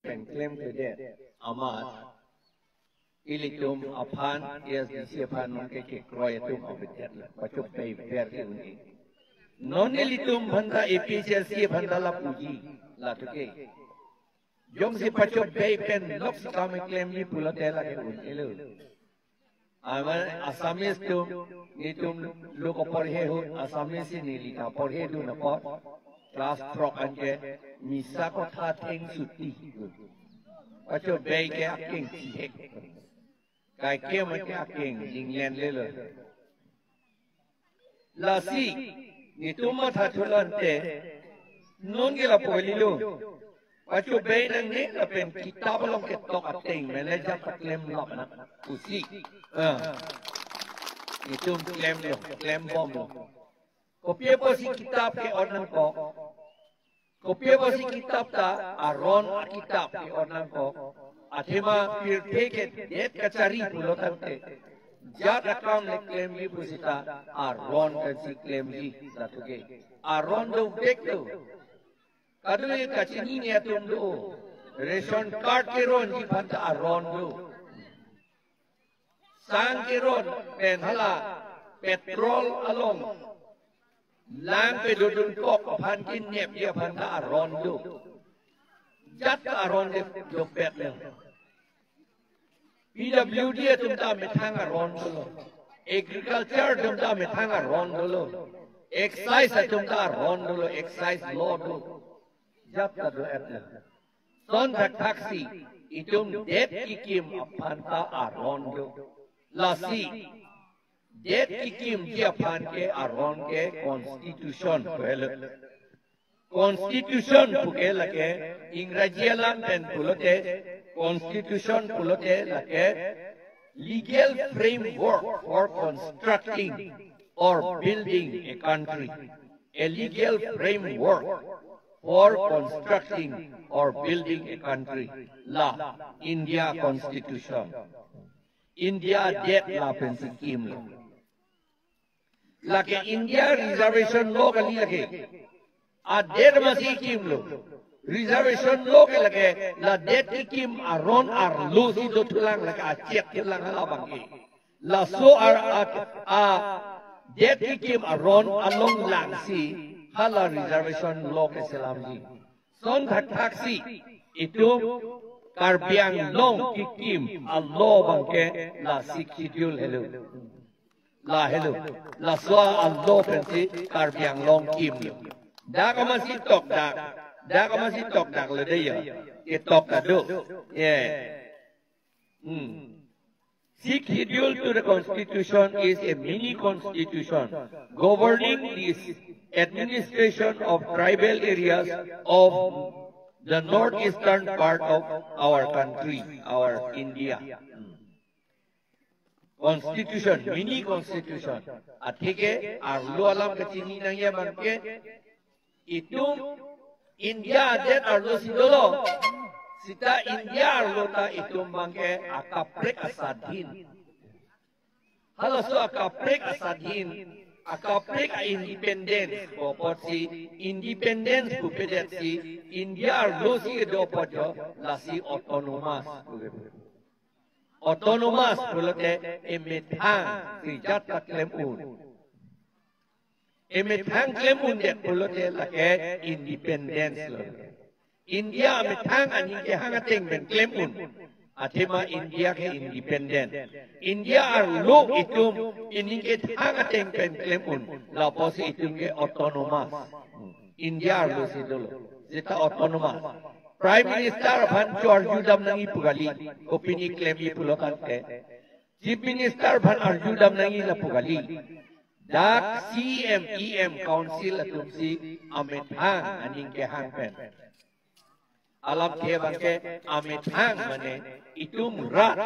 claim to that amat ilitum apan yes disiapan ke kroy tum obetet pacup pay ver ini non ilitum bhanda APCC bhanda la puji la tuke jom si pacup pay pen lok kami claim ni pulote la ke un elu aman asamis tum nitum loko porhe hu asamis ni lita porhe du na pot class trok anje misa ko tha theng suti pacup pay ke aking thik kai kia mà cái kinh dinh lên lên rồi là si ni tu mà thà thu lần thế non cái là bồi li luôn và chú bé nên nè là bên kitab long cái tóc tình mà lấy ra bắt lem lọc nè u si ni tu lem luôn lem bom luôn kopi apa si kitab ke orang kok kopi apa si kitab ta aron kitab ke orang kok Athema pir teke det kacari pulotan te jat akam le claim li pusita aron kan si claim li latuge aron do dek do kadu ye kachini ne atum do ration card ke ron ji phanta aron do sang ke ron pen hala petrol along lang pe dudun kok phan kin nep ye phanta aron do jat aron de do pet le PWD tumta methang aron dolo agriculture tumta methang aron dolo excise tumta aron dolo excise law do jap ta do etna son taxi itum det ikim apanta aron do lasi det ikim dia pan ke aron ke constitution pele constitution puke lage ingrajialam pen pulote constitution pulote lage legal framework for constructing or building a country a legal framework for constructing or building a country la India constitution India det la pen sikim lage India reservation law kali lage Adet masih kim lo, reservation lo ke lage, la det kim aron arlo si do tulang lage acet tulang halabang ke, la so det kim aron along lang si hala reservation lo ke selam si, son taksi itu karbiang long kim allo bang ke la sikidul hello, la hello, la so allo pensi karbiang long kim lo. Dah kau masih tok dak le dia. Ye tok kado. Yeah. Sikh schedule to the constitution is a mini constitution governing the administration of tribal areas of the northeastern part of our country, our India. Constitution, mini constitution. Athike arlo alam kecini nangya bangke. Itu India det arlo sidolo sita India arlo ta itu mangke akaprek asadhin halo so akaprek asadhin akaprek independence popot si independence pupedet si India arlo si dopojo la si autonomous pulote emethang si jata klemun Emethang klemun dek pulote lake independence lo. India emethang ani ke hangateng ben klemun. Athema India ke independent. India arlo itum ini ke hangateng ben klemun. La posi itum ke autonomous. India arlo sidolo. Zeta autonomous. Prime Minister Bhan Arju Dam nangi pugali. Opini claim i pulotan ke. Chief Minister Bhan Arju Dam nangi la pugali. Dak CMEM Council atum si amit hang aning ke hang pen. Alam ke bangke amit hang mane itum rat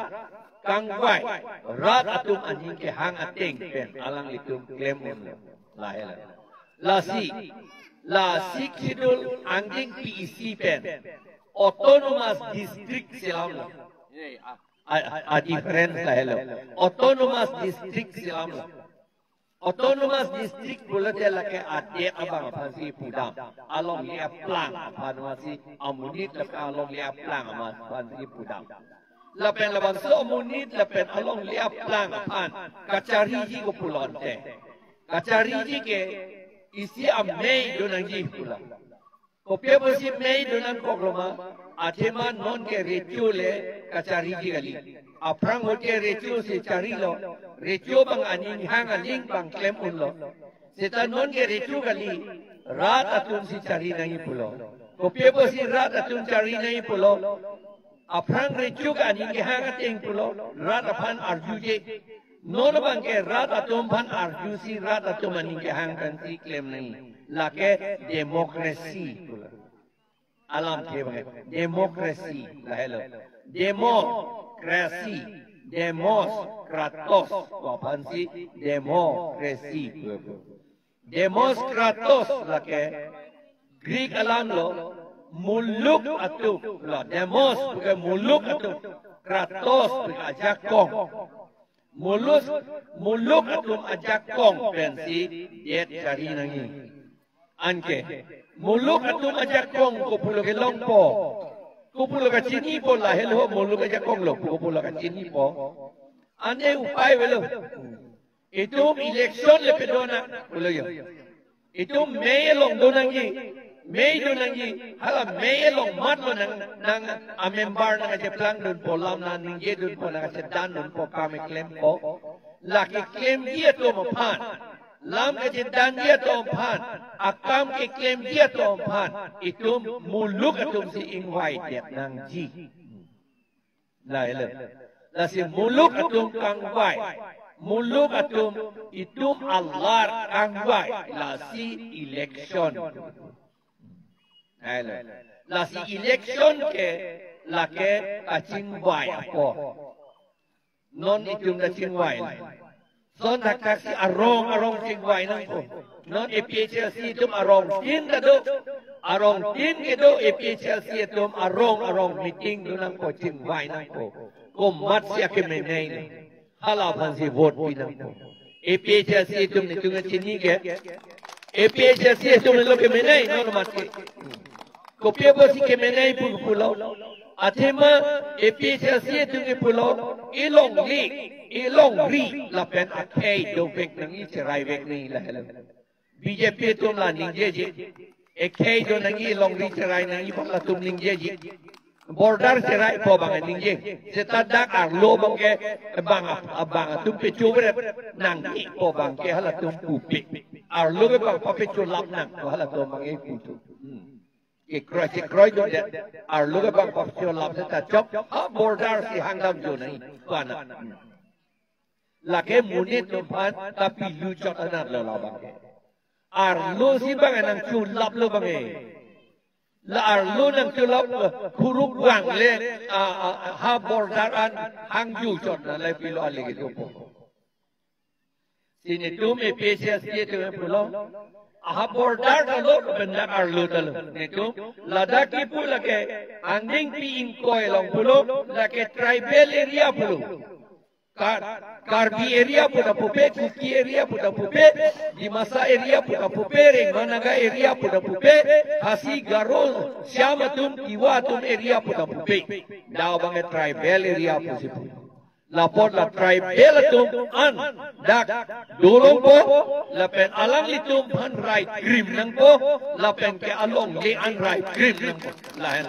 kangwai rat atum aning ke hang ating pen alang itum klemun lahela. La si kidul anjing PEC pen autonomous district silam a difference lahela. Autonomous district silam autonomous district pula dia laki adik abang pansi pudam along lia plang panwasi amunit laki along lia plang amas pansi pudam lapen laban so amunit lapen along lia plang pan kacariji ko pulon te kacariji ke isi amei donang ji pula kopia bersih mei donang kogloma athema non ke rituale kacariji kali aprang hote retio se charilo retio bang aning hang aling bang klem unlo setan non ke retio kali rat atun si cari nai pulo kopie bosi rat atun cari nai pulo aprang retio aning hang ating pulo rat apan arjuje non bang ke rat atun pan arju si rat atun aning hang kan si klem nai lake demokrasi pulo alam ke bang demokrasi lah hello demokrasi, demos, kratos, kapansi, demokrasi. Demos kratos lake Greek alam lo muluk atuk lo demos bukan muluk atuk kratos bukan ajak kong muluk atuk ajak kong pensi diet cari nangi anke muluk atuk ajak kong ko pulo ke longpo kupulo ka chini po la hello mulu ka jakong lo kupulo ka chini po ane upai velo itu election le pedona pulo yo itu mei long donangi hala mei long mat lo nang a member nang je plan don po lam nan ninge don po nang se dan don po kami claim po la ki claim dia to mo pan lam ke je dan dia to pan akam ke claim dia to pan itu muluk atum si ingwai dia nang ji la ele la si muluk atum kang wai muluk atum itu Allah kang wai la si election ele la si election ke la ke aching wai apo non itum da ching wai son taksi arong cingwai nang ko non APHLC tum arong tin kado arong tin kado APHLC tum arong meeting do nang ko cingwai nang ko mat sia ke menai hala phansi vote pi nang ko APHLC tum ni tunga chini ke APHLC tum lo ke menai non mat ke ko pe bosi ke menai pulau athema APHLC tum ke pulau ilong ri la pen akai do vek nang i cherai vek ni la hela BJP tum la ningje ji akai do nang i long ri cherai nang i pala tum ningje ji border cherai po bang ningje setadak ar lo bang ke bang tum pe chubre nang i po bang ke hala tum pupi ar lo ke bang pa pe chulap nang hala tum bang e putu ke kroy do de ar lo ke bang pa chulap seta chok border si hangdam jo nai kana lake munit tumpan tapi lucu anak lo bang arlo si bang nang culap lo bang la arlo nang culap kuruk wang le ha bordaran hang ju chot na le pilo ale gitu po sini tu me pesia si tu me pulo ha bordar lo benda arlo dalo netu ladaki pu lake angding pi in koi long pulo lake tribal area pulo Karbi area puda pupe, Kuki area puda pupe, Dimasa area puda pupe, Managa area puda pupe, Hasi Garo, Syamatum, Kiwatum area puda pupe. Daw bange tribal area pusipu. Lapor la tribal tum an dak dolong po lapen alang litum han right grim nang po lapen ke along le an right grim nang po lahen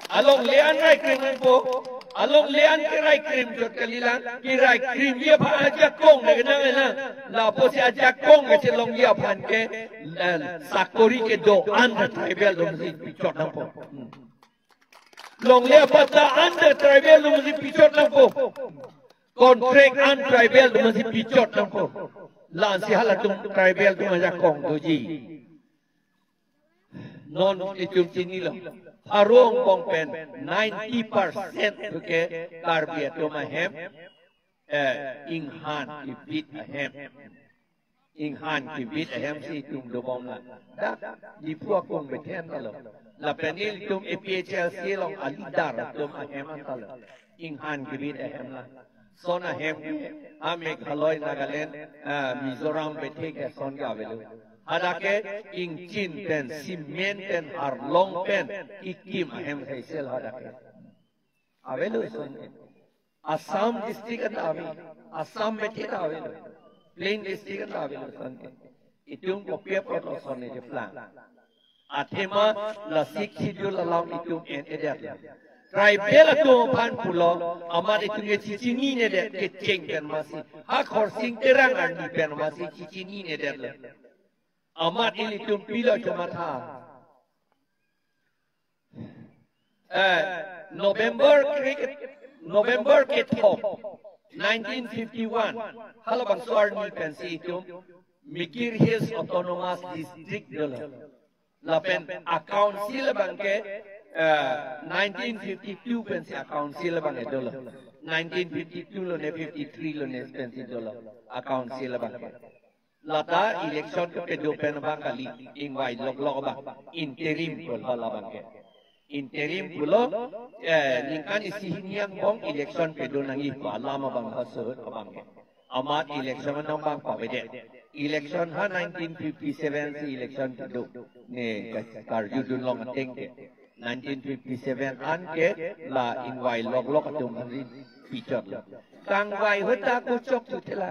along le an right grim nang po along lean kirai krim jot kalilan kirai krim dia pa aja kong na ganang na la po si aja kong ke long dia pan ke sakori ke do under tribal dum si pichot na po long dia pata under tribal dum si pichot na po contract un tribal dum si pichot na po lan si halatung tribal dum aja kong do ji non itum sini lo arong bong pen 90% ke karbia to mahem inghan kibit ahem inghan kibit ahem si tum do bong na da di puak kong beten talo la penil tum APHLC long alidar tum ahem talo inghan kibit ahem la son a hem ame khaloi Nagaland Mizoram bete ke son ka velu hadake ing chin pen cement pen har long pen ikim a hem sel hadake avelu son Assam district avi Assam bete avelu plain district avelu son itung kopia proto son ne plan Athema la Sikh schedule along itum en edat tribal atum pan pulo amar itum ye chichini ne de ke cheng pen masi ha khor sing terang arni pen masi chichini ne de amar ilitum pilo chamatha November ke thok 1951 halabang swarni pen si itum Mikir Hills Autonomous District dolo lapen account sila bangke 1952 pensi account sila bangke dolo 1952 lo ne 53 lo ne pensi dolo account sila bangke lata election ke kedo pen bangkali ingwai lok bang interim ko hala bangke interim pulo ningkan isihiniang bong election kedo nangi ko alama bang hasut bangke amat election nang bang pawede election ha 1957 si election kedo ne karju dun long ateng ke 1957 an ke la ingwai lok atum hari feature kang wai hota ko chok tu thela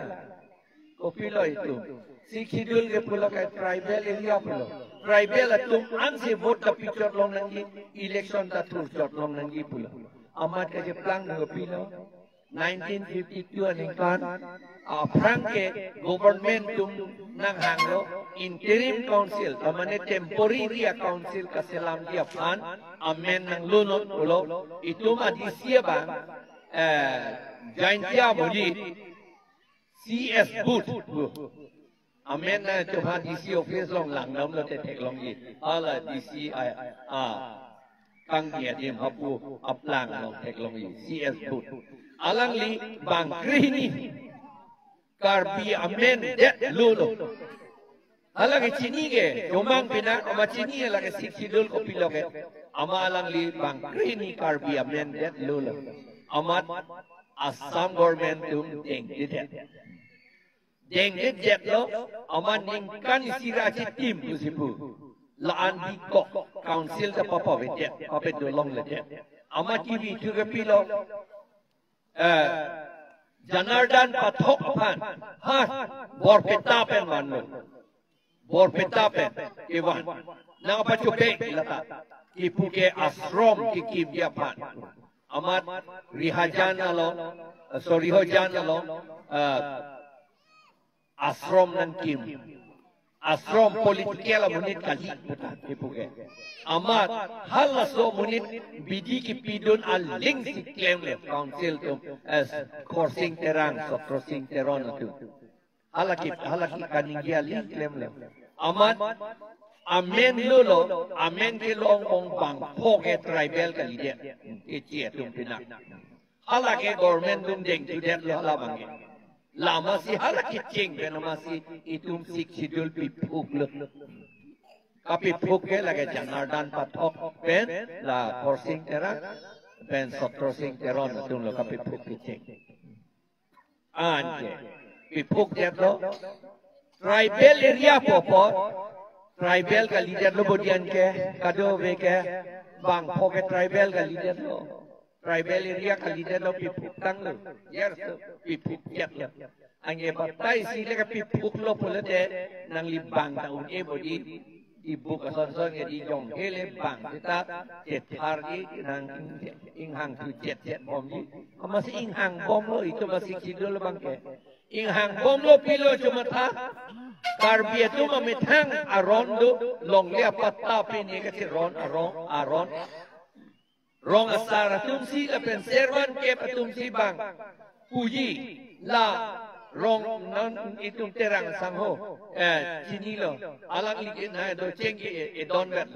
ko pilo itu si kidul ke pulo ke tribal area pulo tribal atum an se vote ka feature long nangi election ta tur chot long nangi pulo amat ke je plang ko pilo 1952 aningkan Frank government tum nang hanglo interim council amane temporary council ka selam dia pan amen nang lunot ulo itum adisia bang jaintia bodi CS boot amen na coba DC office long lang nam lo te tek long yi ala DC kang dia dim hapu aplang long tek long yi CS boot alang li bang krini karbi amen det lulo alage chini ge jomang pina ama chini alage siksidul ko piloge ama alang li bang krini karbi amen det lulo amat Assam government tum deng det lo ama ningkan sirachi tim pusipu laan di kok council ta papa vete ape dolong le det ama TV tu ge pilo Janardan pathok pan ha borpeta pen manu borpeta pen iwan na apa chupe lata ipuke asrom kikim dia pan amat rihajan alo rihajan alo asrom nan kim asrom politikela munit kali ipuke amat hal so munit bidi ki pidun al ling si claim le council tum as crossing terang so crossing teron tu halaki kaningya ling claim le amat amen lulo amen ke long ong bang phoke tribal ka lidia ke che tum pinak halaki government tum deng tu det lo hala bangi lama si halaki cheng ben masi itum sik sidul pi phuk lo kapi phuk ke lage janardan pathok pen la crossing terang pen so crossing teron tum lo kapi phuk ke cheng anje pi phuk det lo tribal area popo tribal ka leader lo bodian ke kado ve ke bang phoke tribal ka leader lo tribal area ka leader lo pi phuk tang lo yes pi phuk jet lo ange batai sile ka pi phuk lo polete nang libang taun e bodi ibu kason ke di jong hele bang kita jet hari nang inghang tu jet bom ni masih inghang bom lo itu masih kidul bang ke inghang bom lo pilo cuma tha karbi tu mamitang aron do long le patta pini ke si ron aron rong asara tumsi la penservan ke patumsi bang puji la rong non itum terang sangho chini lo alang li na do chengi e don ber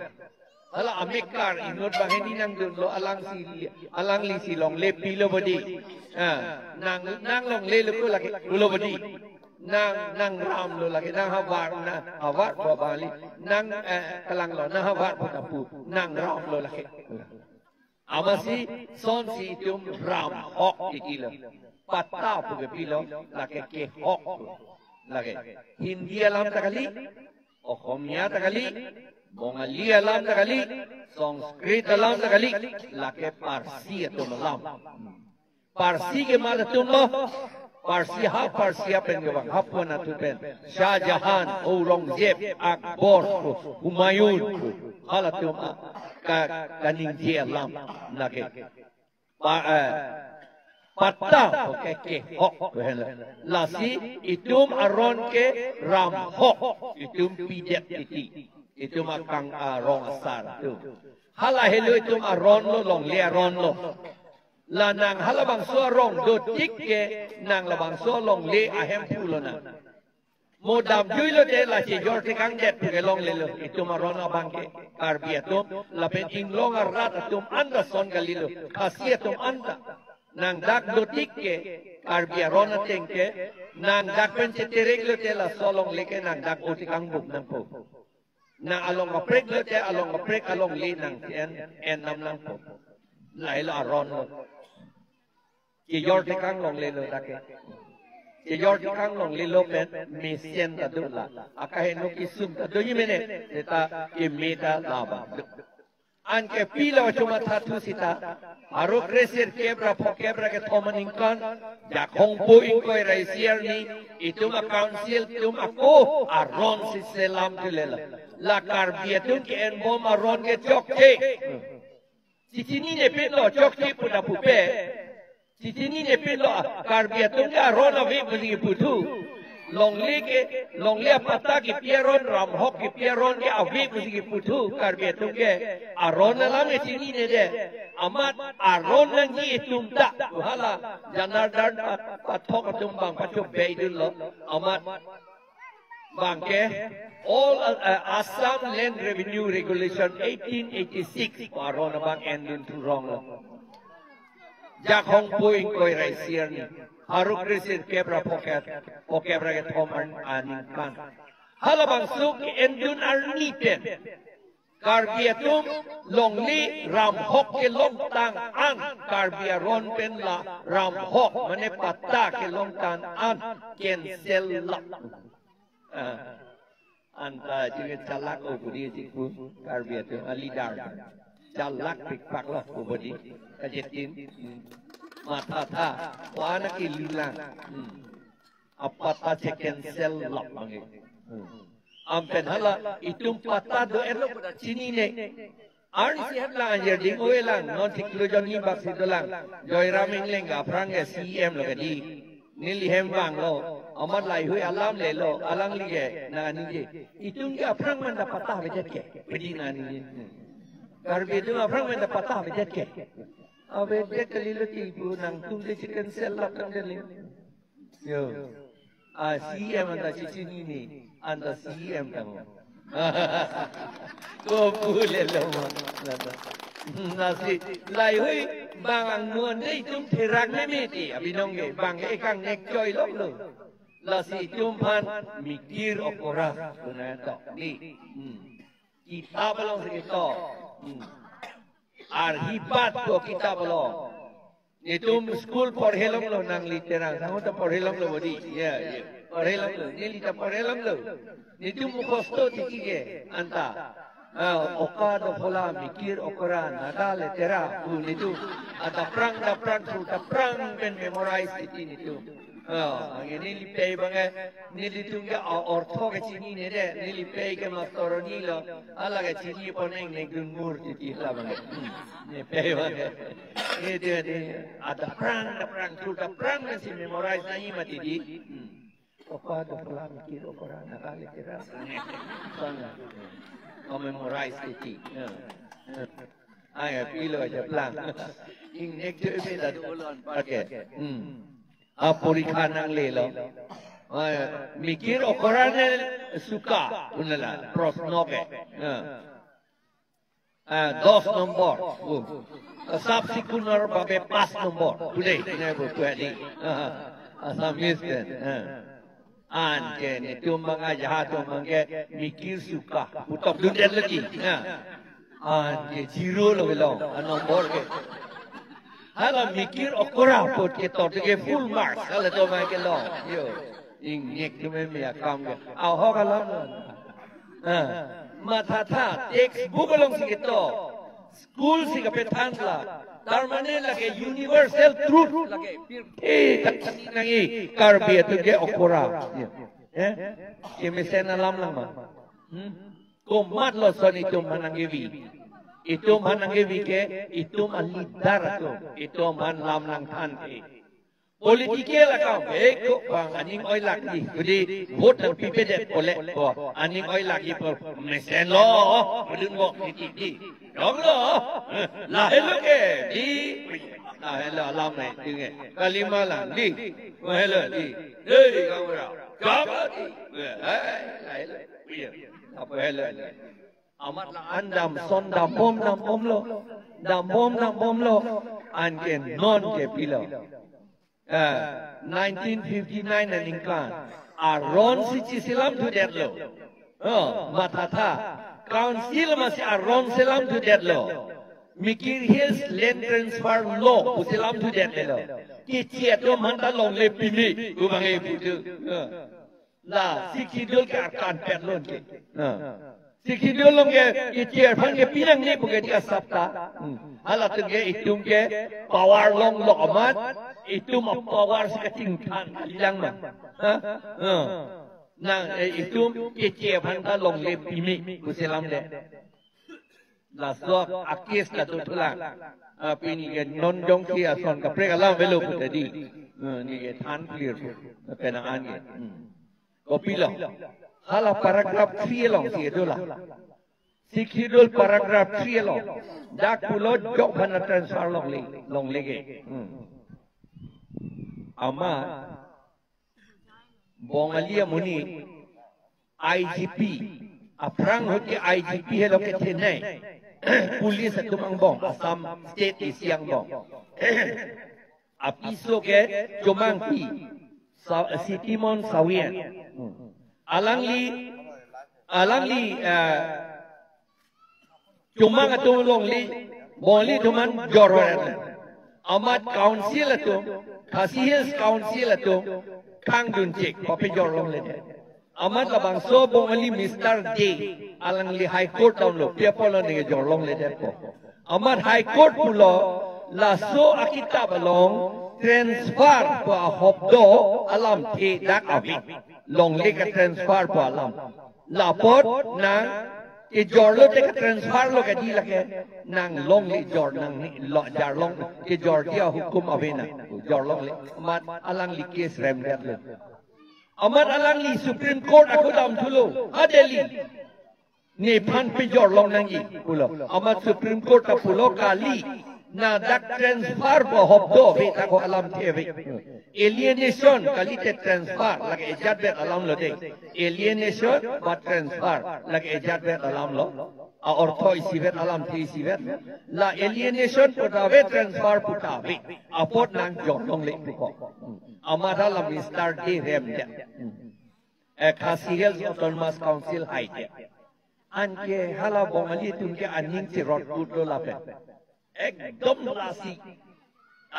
ala amikar inot baheni nang dun lo alang li si long le pilo bodi nang long le lu lagi lo bodi nang ram lo lagi nang hawar ko bali nang kalang lo nang hawar ko tapu nang ram lo lagi Amasi son si itum ram hok ikilo. Pata puge pilo lake ke hok lake. Hindi alam takali, Ohomia takali, Bongali alam takali, Sanskrit alam takali, lake Parsi atum alam. Parsi ke mada tumbo, Parsia penggawang hapon at pen. Shah Jahan, Aurangzeb, Akbar, Humayun, halatum kaningji alam lake. Pata ke hok lasi itum aron ke ram hok itum pijet iti itum akang arong asar tu hala helu itum aron lo long le aron lo la nang halabang so rong do tik ke nang labang so long le ahem pulo na modam juilo de la che jorte kang det ke long le lo itum aron abang ke arbiatum la pen inglong arat atum anda son galilo khasiatum anda nang dak dotik ke arbiarona tengke nang dak penceterek lo te la solong leke nang dak otikang buk nang po nang along aprek lo te along aprek along li nang en nam nang po lai lo aron lo ki yor tikang long le lo dake ki yor tikang long le lo pen misien ta dula akahe no kisum ta do yimene eta imeta laba anke pila cuma thatu sita aro kresir kebra pokebra ke thomaningkan jak hongpo ingkoi raisier ni itu ma council tum ako aron si selam kelela la karbietum ke en bom aron ke chokte cicini ne pelo chokte puda pupe cicini ne pelo karbietum ke aron ave budi putu long le pata ki pieron ram hok ki pieron ke ave budi putu karbietum ke aron lam ke cini ne de amat aron nangi tumta hala janardan pathok tumbang pachup beidul lo amat bangke all Assam Land Revenue Regulation 1886 aron bang endun tu wrong lo jak hong poing koi raisier ni haruk resir kebra pokebra ke thoman aning kan hala bang suk endun arniten Karbiatum longli ram hok ke long tang an karbiaron pen la ram hok mane pata ke long tang an cancel la anta juga calak ubudi siku karbiatum alidar calak pikpak lah ubudi kajetin mata tha wana ki lila apa ta cancel la mangi ampen hala itum pata do elo sini ne arni sihat la anjer ding oelang non tiklo joni baksi dolang joy raming lenga prang ya cm lo gadi nili hembang lo amat lai hui alam le lo alang lige na ni je itum ga prang man da pata bejet ke pedi na ni je karbe tu prang man da pata bejet ke abe de kalilo ti bu nang tum de chicken cell la kan de yo CM anda sini ni anda CM kamu. Kau boleh lama. Nasi lai hui bang nuan dei tum terak ne meti abinong ge bang ekang nek joy lok lo. Lasi tumpan mikir okora guna tok ni. Kita belum segitu. Arhibat ko kita belum. Itu school porhelong lo nang literang, sangat tu porhelong lo bodi, ya, porhelong lo, ni lita porhelong lo. Itu mukosto tikige anta, oka do pola mikir okora nada letera, itu ada perang ben memorize itu. Angin ni lipay bangai, ni litungga ortho ke cini ni deh, ni lipay ke mastoroni lo, ala ke cini poneng ni gungur titi lah bangai, ni lipay bangai. Itu ada perang mesti memorize nahi mati di. Oka do pola mikir okora nada letera, kau memorize titi. Ayah pilo aja pelang. Ingnek tu beda dulon. Okay. Apurikha nang le lo mikir okorane suka unala prosno ke 10 nombor subsequent babe 5 nombor today ne bu kwadi asam misken an ke ne tum mga jahat tum mga mikir suka utop dunia lagi ke zero lo belong nombor ke hala mikir okora pot ke to ke full marks hala to mai ke lo yo ingek tu me ya kam ke au ho ka lo matha textbook long si ke to school si ke pethan la Darmane lage universal truth lage tak nangi karbe tu ke okora ke mesen alam lang ma ko mat lo son itu manangevi ke itu malidar tu itu man lam lang than ke politike la ka be ko bang aning oi lak ni jadi vote nang pipede ole ko aning oi lak por mesen lo bedun bok ti dong lo la hello ke di la hello lam nai tu nge kalima la di hello di ei ka ra ka ba di la hello apa hello amat la andam son dam bom lo an ke non ke pilo 1959 and England aron si silam tu det lo matata council masih aron silam tu det lo mikir his land transfer law pu silam tu det lo ki cie to man ta long le pini ku bangai putu la sikidul ka kan pet lon ke sikidul long ke ki cie phang ke pinang ni pu ke dia sabta hala tu ke itung ke power long lo amat itu mah power seketingkan hilang mah, nah itu kecil panta long le pimi kuselam deh, lasok akis la tu tulang, pini ke non jong si ason kapre kalam velo tadi, ni ke than clear penangan ke, kopi lah, hala paragraf 3 long si itu lah, sikidul paragraf 3 long, dak pulo jok pana transfer long le ke. Ama bongalia muni IGP aprang hoke IGP hello ke thenai pulis tumang bong Assam state isiang bong apiso ke jomangki sitimon sawian alangli jomang atulong li boli tuman jorwan amat council tu Khasihis council tu kang dun cek kopi jorong le amat labang so bongali Mr. D alang li high court down lo pia polo ni jorong le ko amat high court pulo la so akita balong transfer ko hopdo alam the dak avi long le ka transfer ko alam la pot na ke jor lo te transfer lo ke di lake nang long li jor nang ni lo jar long ke jor dia hukum avena jor long le amat alang li case rem dat le amat alang li supreme court aku dam thulo adeli ni phan pe jor long nang gi pulo amat supreme court ta pulo kali na dak transfer bo hobdo be ta ko alam teve alienation kali te transfer lage ejat bet alam lo de alienation ba transfer lage ejat bet alam lo ortho isi bet alam ti isi bet la alienation puta be transfer puta be apot nang jor long le ko amada la Mr. D rem de Khasihil Autonomous Council haide anke hala bongali tunke aning ti rot put lo la pe ekdom lasi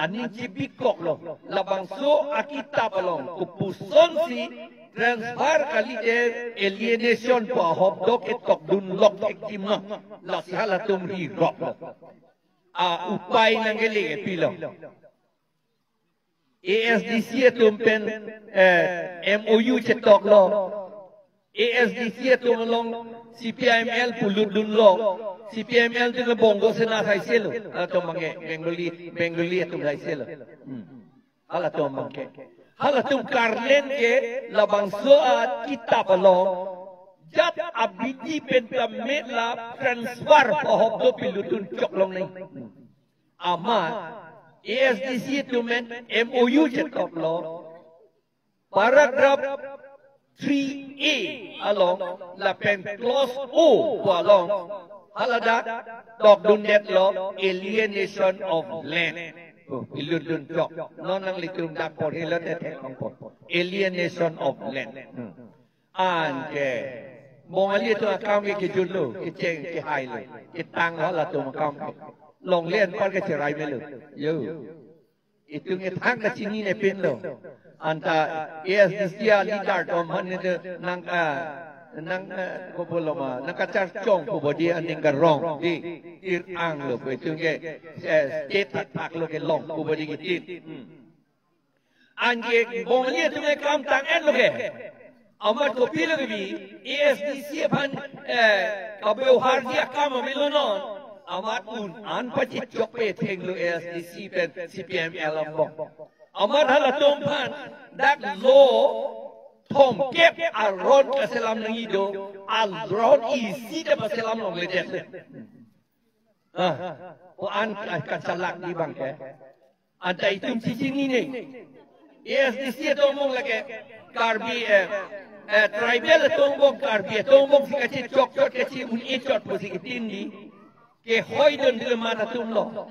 ani cibikok lo labang so akita balong kupuson si transfer kali alienation po hobdo ketok dun lok ektimna lasi hala tumri rock upay nanggeli pilo ASDC tumpen MOU cetok lo ASDC tumlong CPIML puludun lo CPML tu bongo sena kai selo atau mange Bengali tu kai selo hala tu mange hala tu karlen ke labang soat kita pelong jat abidi pentamet la transfer pohop do pilutun cok long ni ama ASDC tu men MOU cetok lo paragraf 3A along la pen clause O along halada dog dun net law alienation of land ilun dun jok non nang litum dak por hilat te kong por alienation of land an ke Bongali tu akam ke julu, ke ceng ke hai lo, ke tang lah tu makam ke. Long lian par ke cerai melu. Yo. Itu ke tang ke sini ne pin lo. Anta dia leader tu mana tu nang ko bolo ma nang kacar chong ko bodi aning garong di ang lo ko itu ke state tak lo ke long ko bodi ke tin. Ange bongali tu ke kam tang en lo ke. Amat ko pila bi ASDC ban kabeohar dia kam melonon amat an pachit chokpe thenglu ASDC pen CPM alambong amat hala tompan dak lo thom kep aron kaselam nangido alron isi de paselam long ledet o an kasalak di bangke anta itum cicing ini ASDC to mong lage karbi tribal tombong karbi tombong si kecil cok kecil un icot posi ketindi ke hoidon di mana tumlo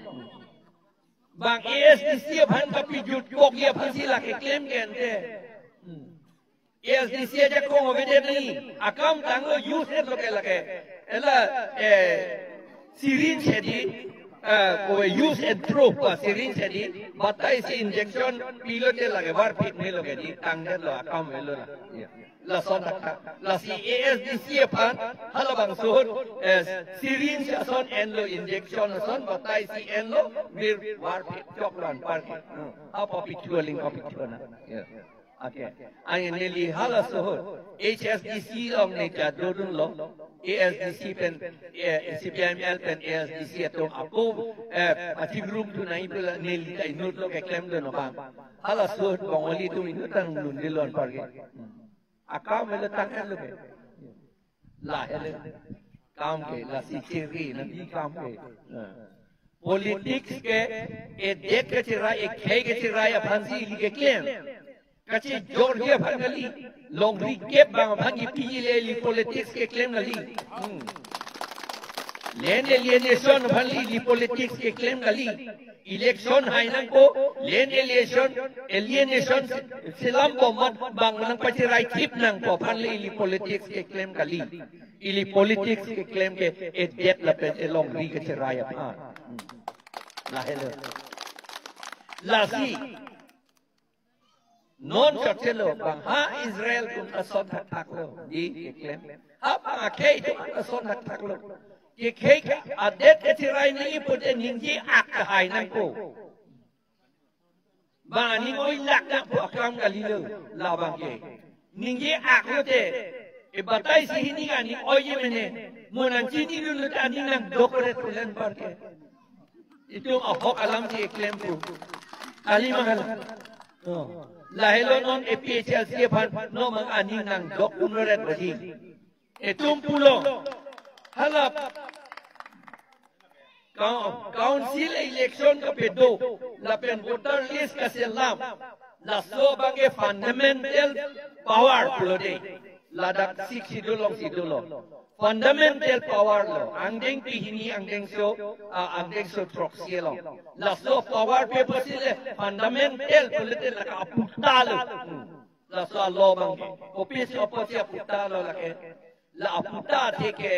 bang ASDC ban kapi jut kok dia pasila ke claim gente ASDC aja kong obede ni akam tanglo use lo ke lage ela sirin sedi ko use and throw pa sirin sedi batai si injection pilot de lage war pit me lo ke di tangde lo akam melo la la son la si ASDC pan halabang suhut sirin son enlo injection son batai si enlo bir war pit choklan par apa pituling na okay ay nili hala suhut HSDC long ne ka dodun lo ASDC pen CPML pen ASDC atong ako ati group tu nai pula nili kai nut lo ke claim do no bang hala suhut bangoli tu inutang lundilon parge akam meletang elu ke lah elu kam ke la sikiri nabi kam ke politics ke dek ke cerai khai ke cerai phansi li ke claim kachi Georgia bhangali longri kep bang bhangi pile li politics ke claim gali lene alienation bhanli li politics ke claim gali election hainang ko lene alienation silam ko mat bang nang pachirai tip nang ko bhanli li politics ke claim gali ili politics ke claim ke dep la pe longri ke cerai apha la hello la si non churchelo bang ha Israel kum ason thak lo di claim ha bang akei tu ason thak lo ke kei adet etirai ni pute ningji ak hai nang ko bang ni oi lak na pu akam galilo la bang ke ningji ak lo te e batai si hini ga ni oi ye mene monan chi ni lu ta ni nang dokore tulen par ke itu ahok alam si claim pu ali mahal lahelo non EPHL siapan no mang ani nang dok unoret badi etum pulo halap council election ka pedo la pen voter list ka selam la so bange fundamental power pulo de la dak sidulong fundamental power lo angdeng pihini angdeng so trok sielo la so power paper sile fundamental politik la aputalo la so lo bang opis oposia aputalo la ke la aputa de ke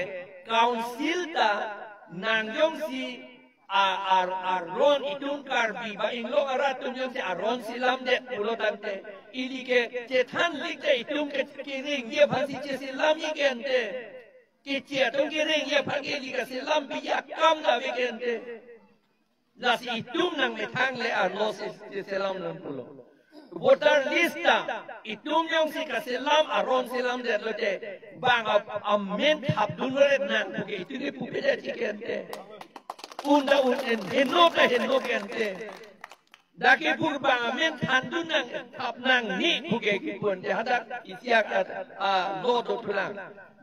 council ta nangyong si ron itun karbi ba inglo aratum yung si aron silam de ulotante ili ke cethan likte itum ke kiring ye bhansi che silam igente Kecil tu kering ya panggil jika selam biak kam dah begente. Las itu nang metang le arlos selam nang pulo. Voter lista itu yang si kaselam aron selam dia lote bang amen habdunore nang buke itu ni pupeda cikente. Unda henno kente. Daki pur bang amen handun nang hab nang ni buke kipun jahadak isiak lo do tulang.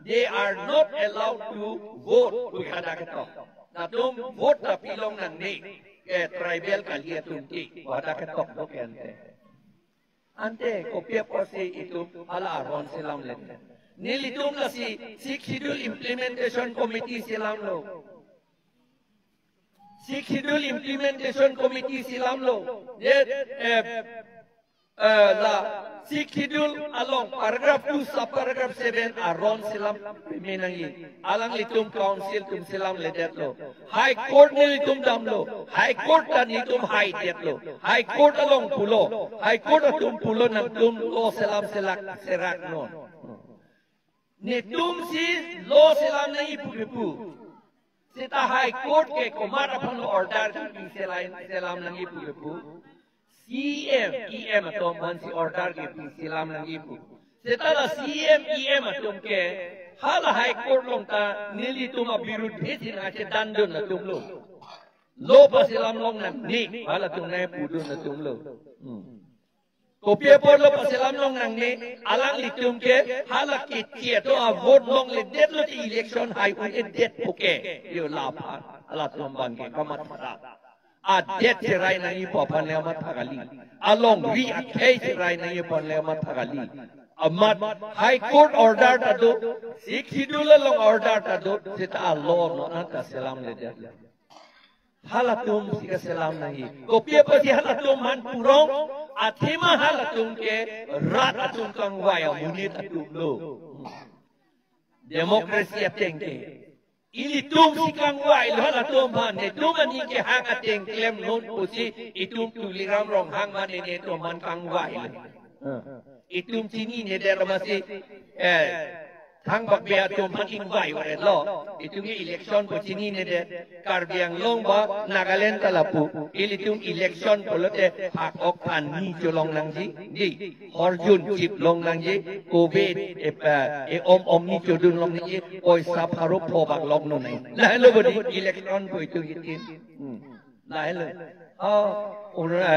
They are not allowed to vote to Hadaketo. Natum vote na pilong ng ni tribal kalia tunti. Hadaketo do kente. Ante kopya po si itum alaron silam lente. Nilitum na si Sixth Schedule Implementation Committee silam lo. Sixth Schedule Implementation Committee silam lo. la Sikidul along paragraph 2 subparagraph 7 aron silam menangi alang litum council tum silam ledet lo high court ni litum dam lo high court tan litum high det lo high court along pulo high court atum pulo nam tum lo silam selak serak non ni tum si lo silam nai ipu sita high court ke komar apang order ki selam nai ipu CM atau mansi order ke silam nang ibu. Setelah CM atau ke hal high court long ta nili tu ma birut hesin ache dandun na tum lo. Lo pa silam long nang ni hala tum nai pudun na tum lo. Kopia por lo pa silam long nang ni alang li tum ke hala ke tia to a vote long le det lo ti election high un det oke. Yo la pa ala tum bang ke kamat pada. Adet cerai nangi papan lewat thakali, along re-akai cerai nangi papan lewat thakali. Amat High Court order tado, Sikidul along order tado, sita law no anta selam ledet. Halatum sika selam nangi. Kopia pasi halatum man purong, athema halatum ke rat atum kang waya munit atum lo. Demokrasi atengke. Ili tum si kang wai lo la tum man ne tum ani ke hang ateng klem non usi itum tu liram rong hang man ne to man kang wai le itum sini ne der masi hang bak bia tum man ing wai ware lo itum election po sini ne de karbiang long ba Nagaland talapu ili tum election polote hak ok pan ni cholong nang ji di horjun chip long nang ji covid om ni chodun long ni oi sap harup phobak long no nai lai lo bodi election po itu gitin lai lo ora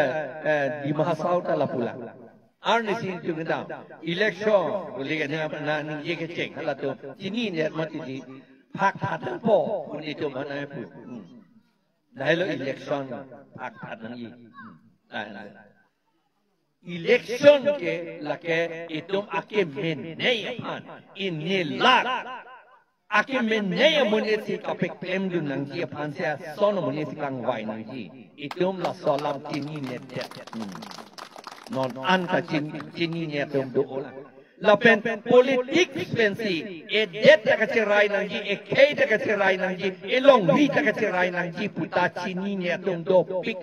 di mahasau talapula arni sin tu ngam election boleh kan na ni ye ke cek hala tu sini ne mati di hak hak po ni tu mana pu lai lo election hak hak nang ye lai election ke lake itum ake menei apan inilak ake menei munisi kapek klem dun nang ji apan sia sono munisi kang wai nang ji itum la solam tini net non anta tini net dum do la pen politik pensi edet ta kacerai nang ji ekei ta kacerai nang ji elong wi ta kacerai nang ji puta tini net dum do pik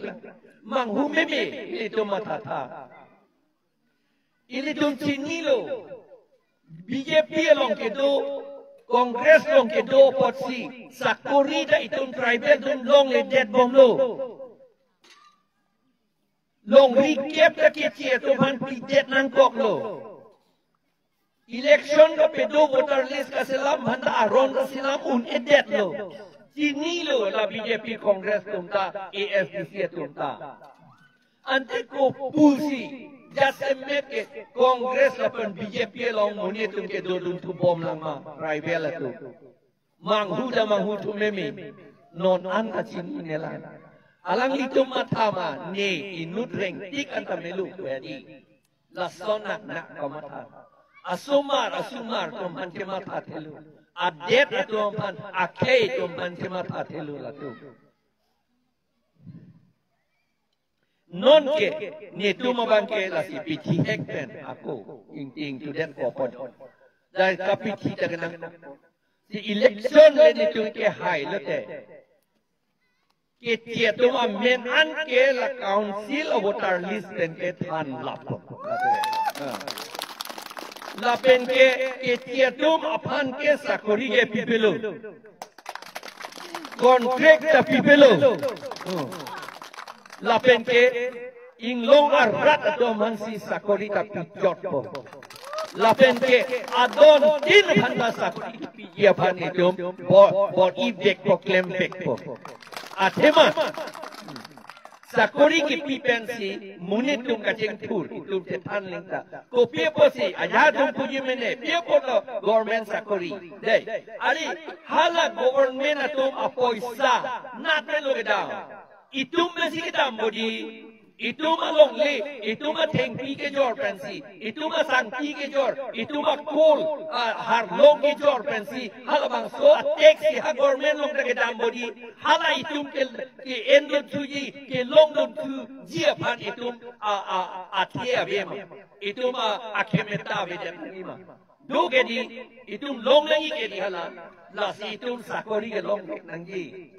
mang hu meme itu matata ili tum sini lo BJP long ke do Kongres long ke do potsi sakuri da itum tribal dum long le det bom lo long rikep da ke tie to ban pijet nang kok lo election ka pedo voter list ka selam handa aron ka selam un edet lo sini lo la BJP Kongres tum ta AFDC tum ta ante ko pulsi Jasa make Kongres lapan BJP long muni tum ke dodun tu bom lama rival tu. Manghu tu memi non anta sini nelan. Alang itu matama ne inut reng tik anta melu wedi. Lason nak kamata. Asumar tu manche mata telu. Adet tu man akai tu manche mata telu latu. Non ke ni tu mabangke la si pichi hekpen aku ing tu den ko pod dai ka pichi ta kenang si election le ni tu ke hai lo te ke tie tu ma men an ke la council of voter list den ke than lap la pen ke tie tu aphan ke sakori ke pipelo contract ta pipelo lapen ke inglong arat atau mansi sakori tapi jot po lapen ke adon tin handa sakori ya pan itu bo ibek po claim back po athema sakori ki pipensi munit tum kaceng tur itu tetan lingta ko pie po si aja tum puji mene pie po lo government sakori dei ari hala government atum apoisa nat lo gedang itum masih kita bodi itu mah long le itu mah theng pi ke jor pensi itu mah sang pi ke jor itu mah kol har long ke jor pensi hala bang so tax si ha government long ke dam bodi hala itu ke endo tuji ke long long tu jia pan itu a thia be ma itu mah akhemeta be jan ni ma do ke di itu long lagi ke di hala la si itu sakori ke long nangi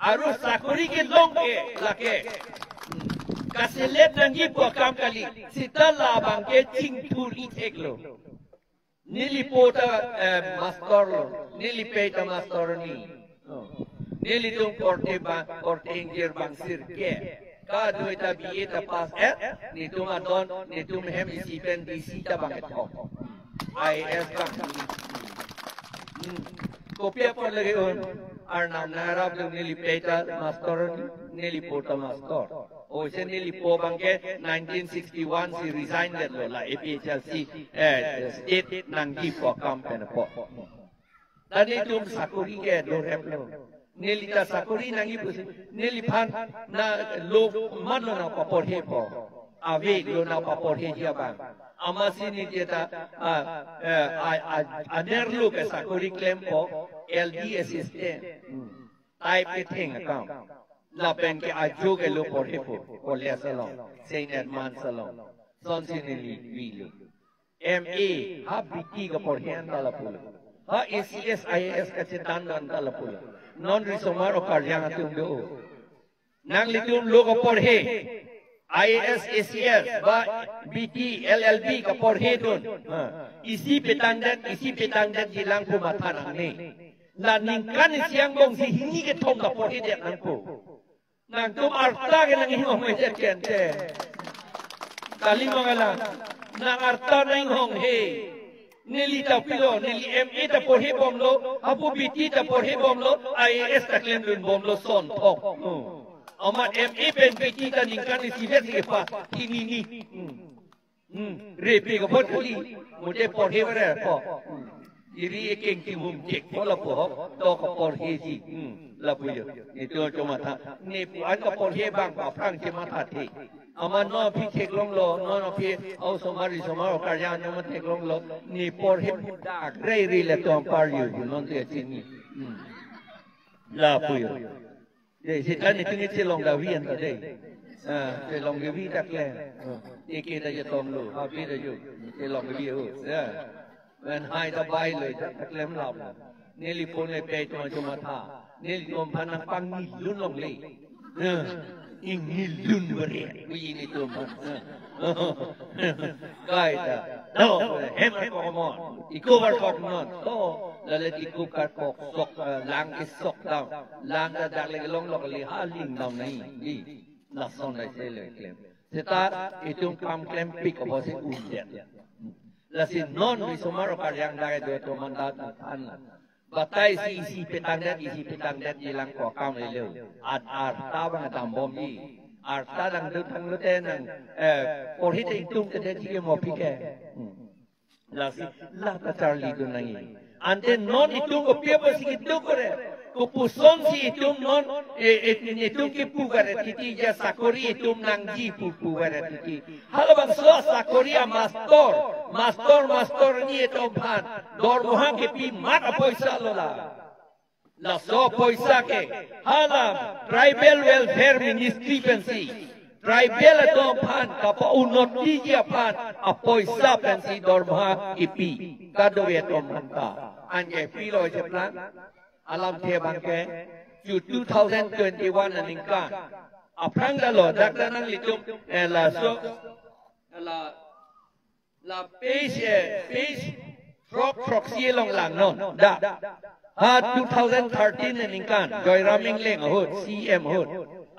aru sakori ke long ke la ke Kasilet nangi buakam kali sita labang ke cingtur iteklo nili pota master lo nili peta master ni nili tung korte ingir bang sirke ka duita bieta pas ni tung adon ni tung hem isipen di sita bang eto IS bang kopia por lagi on arnam narab lo nili peta master nili pota master Oh, saya ni po bangke 1961 si resign dat lo la APHLC state nanggi po kampen po. Tadi tu sakuri ke do rep lo. Nili ta sakuri nangi po nili pan na lo man lo na papor he po. Ave lo na papor he dia bang. Amasi ni dia ta aner lo ke sakuri claim po LD assistant. Type it thing account. La pen ke ajo ke lo por hepo por le salon Saint Edmund salon son sinili wilo MA ha BT ka por hen dala pula ha ACS IAS ka chitan dan dala pula non risomar o karjang atum do nang litum lo ka por he IAS ACS ba BT LLB ka por he don isi petangdat jilang ko mathanang ni la ningkan siang bong si hingi ke thom ka por he det nang ko nang tum arta ke nang hong me kente kali mangala nang arta nang hong he nili ta pilo nili MA ta por he bom lo apu BT ta por he bom lo IAS ta klem dun bom lo son thok amat MA pen BT ta ningkan si vet ke pa ini ni repe ko bot kali muje por he bare po iri ekeng tim hum cek pola po to ko por he ji la puyo itu cuma tha ni an ko por he bang pa prang cuma tha thi aman no phi thek long lo no phi au somari somaro karya no ma thek long lo ni por he da grei ri le tom par yu non te chini la puyo de si tan ni tingi che long da vien ta de che long ge vi tak le ni ke ta je tom lo ha pi da yu che long ge vi ho when hai da bai le tak lem lap ni li pon le pe cuma tha ni lom panang pang ni lun long le ing ni lun bere wi ni tum kai ta no hem ko mo iko war ko non to la le iko ka ko sok lang ke sok daw lang da dak le long lok le ha ling daw nai ni la son dai se le klem seta itung kam klem pik ko se un det la sin non ri somaro karyang dai do to mandat an Batai si isi petang dat jilang ko kam lelu ar ta bang tam bom yi ar ta dang du thang lu te nang por hit itung te ji mo pike la si la ta charli du nang yi ante non itung ko pie po si kitu kore ko puson si itung non itung ki pu gare titi ja sakori itung nang ji pu gare titi halo bang so sakori mastor ni eto bhan dor moha ke pi mat poisa lola la so poisa ke hala tribal welfare ministry pensi tribal eto bhan ka pa unoti ja bhan a poisa pensi dor moha ke pi kado eto manta anje pi lo je plan alam the bangke ju 2021 aninka aprang da lo dak nang litum la so la page frog si long lang non da ha 2013 aninkan joy raming leng hot CM hot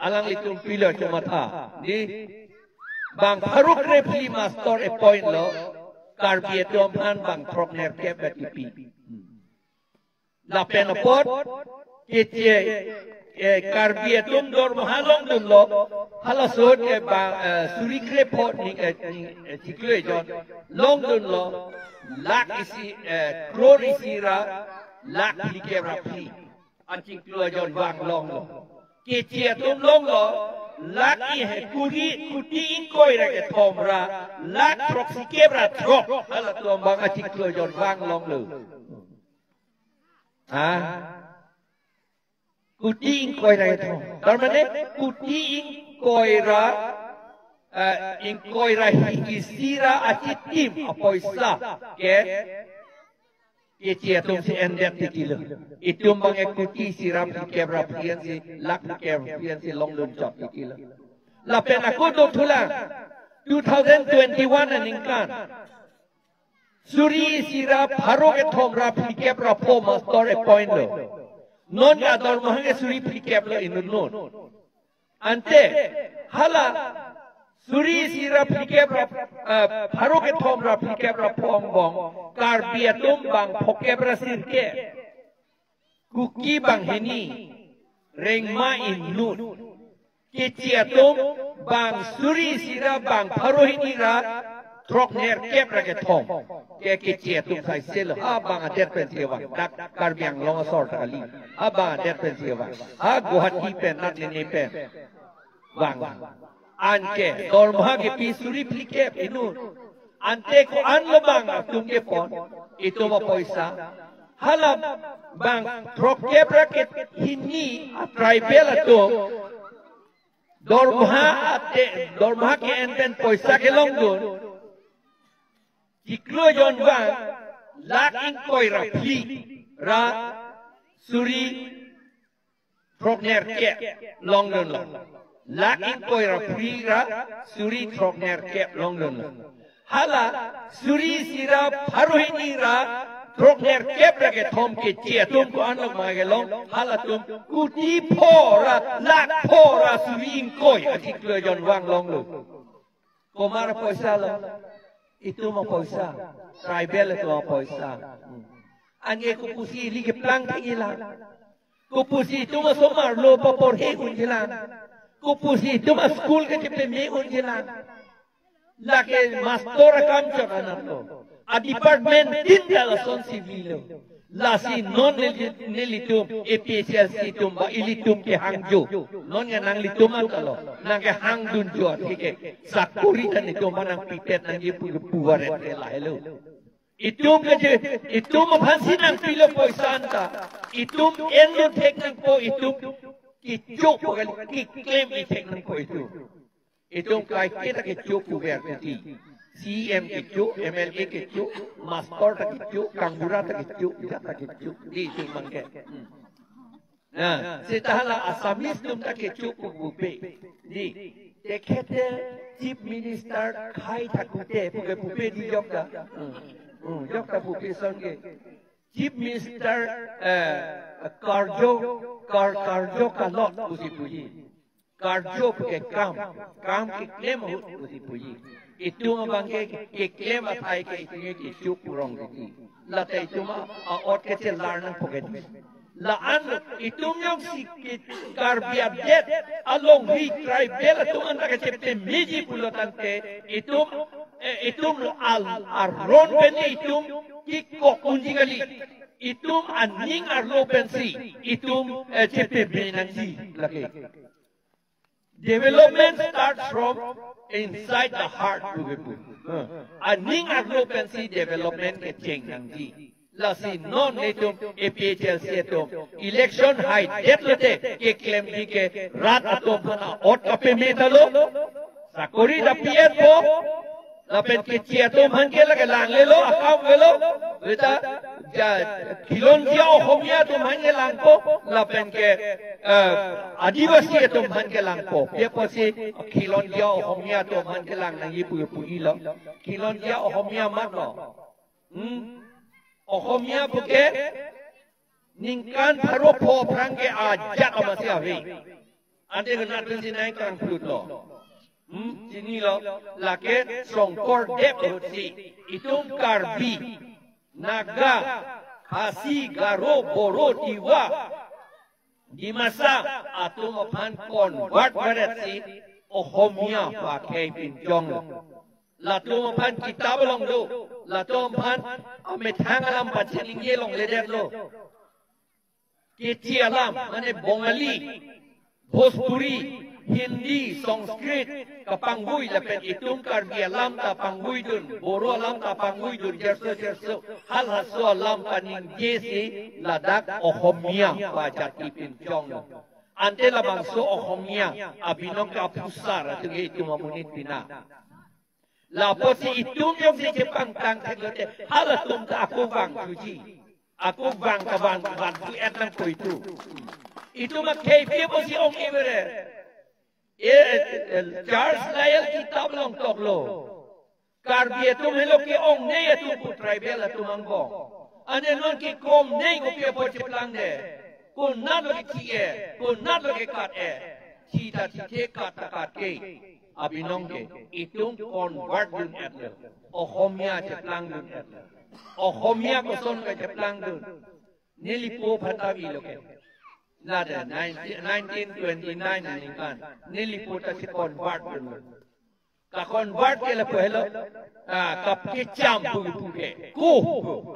alang litum pilo cuma tha di bang Faruk Refli master appoint lo karbiet dom han bang frog ner ke batipi la penapot ke karbietum dor mahalong dun lo halasot ke bang surikre pot ni cikle jon long dun lo lak isi kror isira lak likera pli anjing klo jon bang long lo ke tum long lo laki he kuti inkoi rake thomra lak proxy kebra trop hala tuam bang achik lo jon wang long lu kuti inkoi rake thom tarmane kuti inkoi ra isira achik tim apoisa ke chia tum si endek tikilo itum bang ekuti siram kebra pian si lak kebra pian si long lun chop tikilo la pen aku do thulang 2021 aningkan suri sira pharo ke thomra kebra poma store point lo non ya dor mahange suri kebra inun non ante hala suri sira kebra pharo ke thomra kebra pom bong karbiatum bang pokebra sirke kuki bang hini rengma innut kiciatum bang suri sira bang pharo hini ra trok ner kebra ke thom ke kiciatum sai sel ha bang adet pen sewa dak karbiang long sor kali ha bang adet pen sewa ha guwahati pen nat ne pen bang anke dorma ke pisuri plikep inu ante ko anlabang tungge pon itu ma poisa halap bang troke bracket hini tribal ato dorma ke enten poisa ke longdon iklo jon bang lak in koira pli ra suri trokner ke longdon lak in koira pli ra suri trokner ke longdon hala suri sira pharohini ra trokner kebra ke thom ke chia tum ko anlok magelong hala tum kuti phora lak phora suri in koi atik le jon wang long lu komar poisa lo itu ma poisa tribal to poisa anye ko pusi li ke plang thila ko pusi tu ma somar lo pa por he unjila ko pusi tu ma school ke te me unjila lake master kam chana to a department din la son civil la si non nelitum APCLC tum ba ilitum ke hangjo non ya nang litum atalo nang ke hangdun jo tike sakuri tan itu manang pipet nang ye puware la hello itum ke itum phansi nang pilo poisanta itum endo teknik po itum kichok ki claim i teknik po itum kai kita kichok puberti CM kichok MLA kichok master kichok kanggura kichok jata kichok di mangke nah setahala asamis tum kichok bupe di tekete chief minister khai thakute bupe di jokta jokta bupe songe chief minister karjo kalot usi puji karjo ke kam ke claim usi puji itu mabangke ke claim athai ke itu ke chuk purong di la tai tuma ot ke che larnang poket la an itum yung si karbiab jet along we tribal tum anda ke chepte meji pulotan ke itum al arron ben itum kikko kunjingali itum aning arlo pensi itum chepte benanji lake development starts from inside the heart aning arlo pensi development ke cheng nangji la si non netum APHLC atom election high detlete ke claim di ke rat atom bana ot kape metalo sakori da piet po la pen ke chiato mangke la ke lang le lo akam velo beta kilon dia homia to mangke lang po la pen ke adivasi to mangke lang po ye po si kilon dia homia to mangke lang nang ipu lo kilon dia homia mat lo Ohomia buke ningkan pharo pho prang ke ajak amasia vi ante gna tin sinai kang plut lo sini lo lake songkor dep si itum karbi naga khasi garo boro tiwa di masa atum phan convert baret si Ohomia pa ke pin jong latum phan kitab long do latum phan ame thangalam pacheling ye long leder lo kichi alam mane bongali bhojpuri Hindi, Sanskrit, kapangguy lapet itum Karbi alam ta pangguy dun, Boro alam ta pangguy dun, jerso hal haso alam paning jesi ladak Ohomia wajat ipinchong. Ante labang so Ohomia abinong ka pusar at itu mamunit pina. Lapo si itum yung si Jepang tang tegote halatum ta aku bang tuji. Aku bang kabang tu etlang ko itu. Itu makkefi po si Ong Ibere. Charles Lyell kitab long toklo. Karbi etum helo ki Ong ne etum putrai bela tumangbong. Ane non ki kom ne ko pia po chiplang de. Kun nat lo ki e, kun nat lo ki kat e. Cita cite kat takat ke. Abinong ke. Itum convert dun etler. Ohomia chiplang dun etler. Ohomia ko son ka chiplang dun. Nilipo patawi lo ke. Nada 1929 ini kan niliputa si convert dulu. Ka convert ke lepo hello. Kap ke jam pu ke.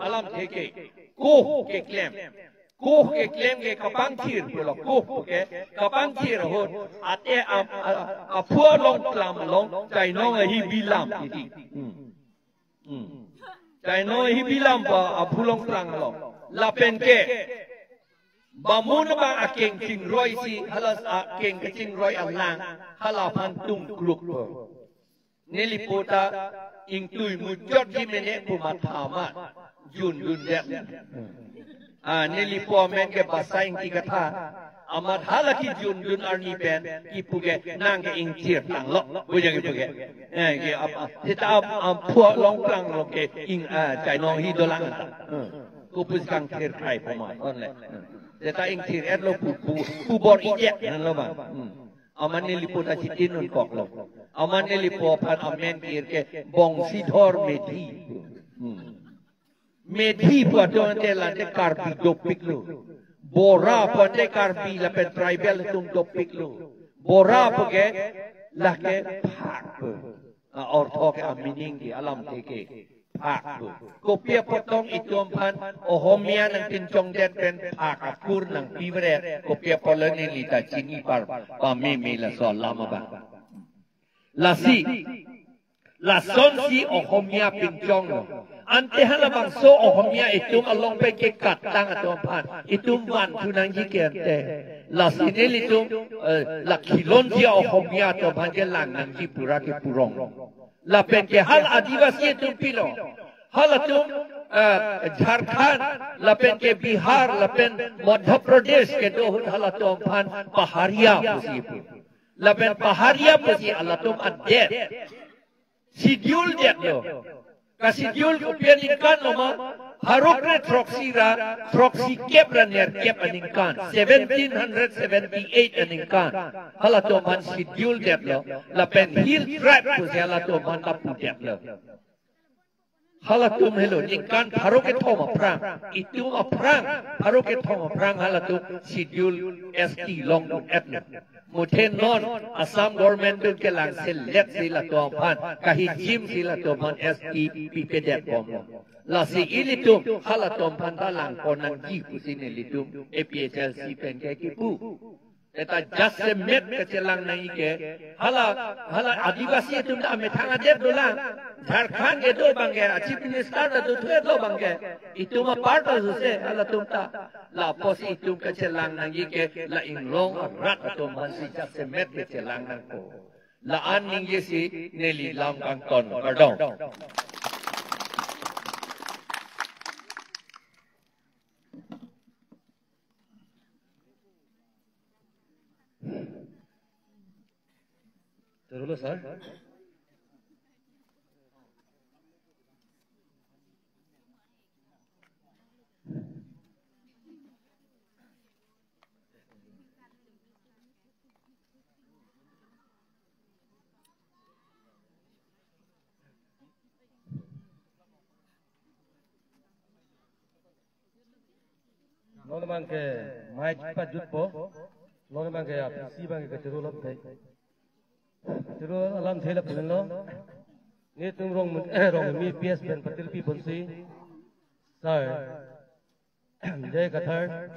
Alam theke. Ke claim. Ke claim ke kapang thir pulo. Ke kapang thir hot. Ate apua long tlam long. Chai no hi bilam iti. Chai no hi bilam pa apulong tlang long. Lapen ke. Bamun ba aking king roy si halas aking king roy alang halapan tung kruk niliputa ingtui mujot di mene pumatama jun det nilipo men ke basaing tikata amat halaki jun arni pen ipuge nang ke ingtir tang lo bujang ipuge ke kita puak long tlang lo ke ing chai no hi dolang kupus kang tir kai poma onle Deta ing tir lo pu bor ijek nan lo ba. Aman nilipo ta chitin nun kok lo. Aman nilipo pan amen kir ke bong sidhor medhi. Medhi po don te la de karbi dopik lo. Bora po de karbi la pe tribal tum dopik lo. Bora po ke la ke phak. Or thok amining ki alam te ke. Kopia potong itu ampan Ohomia nang tincong det pen akur nang pivere kopia polen ni lita cini par pamimi la sol lama ba lasi lason si Ohomia pincong ante halabang so Ohomia itu along pe ke katang atau ampan itu man tunang jikerte lasi ni itu lakilon dia Ohomia atau banjir lang nang jipura ke purong lapen ke hal adivasi itu pilo hal itu Jharkhand lapen ke Bihar lapen Madhya Pradesh ke dohut hal itu ampan paharia pusi lapen paharia pusi hal itu adet schedule jet lo schedule ko pianikan loma harokre troxy kep raner kep aningkan 1778 aningkan halato man schedule det lo lapen hill tribe ko halato man tapu det lo halato melo ningkan haroke thoma prang itu aprang haroke thoma prang halato schedule st long et lo muthen non Assam government ke lang select sila to pan kahi jim sila to man st pipdet pom lasi ilitum halatom pantalang konang jipu sini litum APHLC penke kipu eta just met kecelang nai ke hala adivasi itu dah metang adet dolang Jharkhand ke do bangge chief minister da do thue do bangge itu ma part of se hala tum ta la pos itu kecelang nai ke la inglong rat to man si just met kecelang nang ko la an ning yesi neli lam kang ton pardon Terus sir. Nona bangke mai cepat jutpo. Nona bangke si bangke keteru lop. Terus alam thela pulno ni tung rong mi PS ben patil pi bonsi sir jay kathar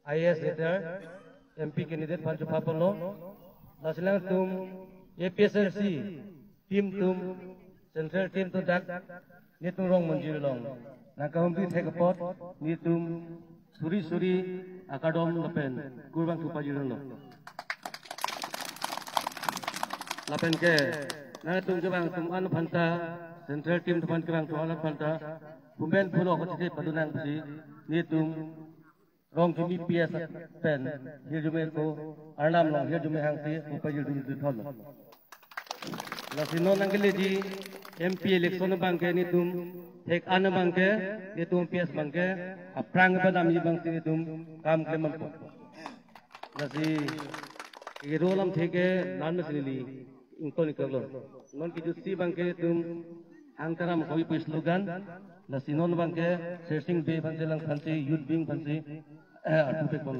IS leader MP candidate panchu phapolo Lasilang tum APSRC team tum central team tu dak ni tum rong manjir long. Nakahum di thekapot ni tum suri akadom lapen kurbang tu pajirun lo. Lapen ke na tum jabang tum an phanta central team tu phan kebang tu an phanta pumben phulo ko chite padunang si ni tum rong kimi PS pen hier jume ko arnam long hier jume hang si pajirun tu thol. Lasino nangkele ji MP election bang ke ni tum thek an bang ke ni tum PS bang ke aprang badam ji bang ni tum kam ke man ko. Lasi ke rolam theke nan mesli ingko niklo non ki justi bang ke tum angkaram koi pu slogan lasi non bang ke searching be bang lang phansi youth being phansi atu pe kon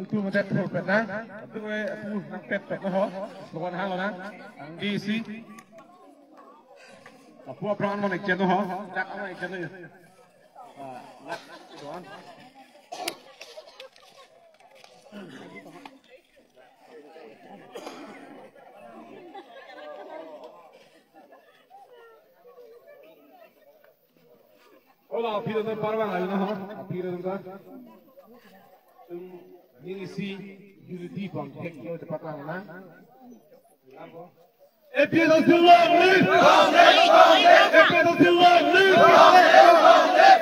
tu mà đẹp thuộc Việt Nam, tu năng pet pet nó hó, loan hang lo na, DC, pua prawn mon ekchen nó hó, dak nó ekchen nó, lắc doan. Hola, pira no parvan ayo na hó, pira no ka. Ini si unity bang tekno cepat lang. Epido silang live. Epido silang live.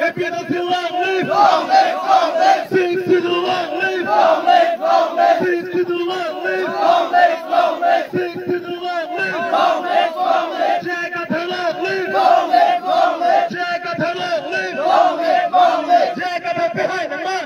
Epido silang live. Sing to the long live. Sing to the long live. Sing to the long live. Jaga the long live. Jaga the long live. Jaga the behind the man.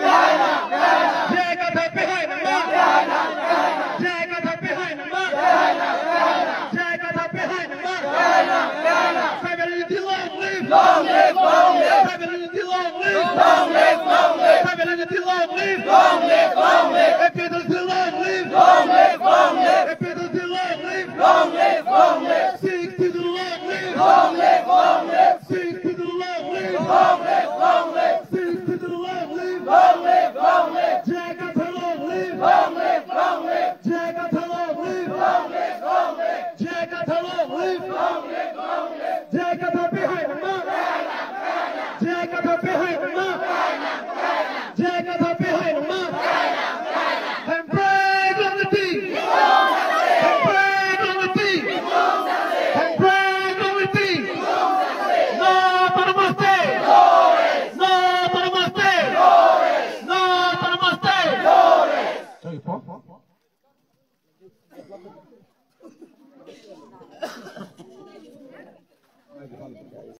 Long live, long live. Family long live. Long live, long live. Family long live. Long live, long live. Epido long live. Long live, long live. Epido long live. Long live, long live. Sing to the long live. Long live, long live. Sing to the long live. Long live, long live. Sing to the long live. Long live, long live. Jaga the long live. Long live, long live. Jaga the long live. Long live, long live. Jaga the long live. Long live, long live. Jaga the behind the man. Jaga the behind the man. Jaga the behind the man. And brag on the team. And brag on the team. And brag on the team. No para Mustang. No para Mustang. No para Mustang. Sorry, Paul.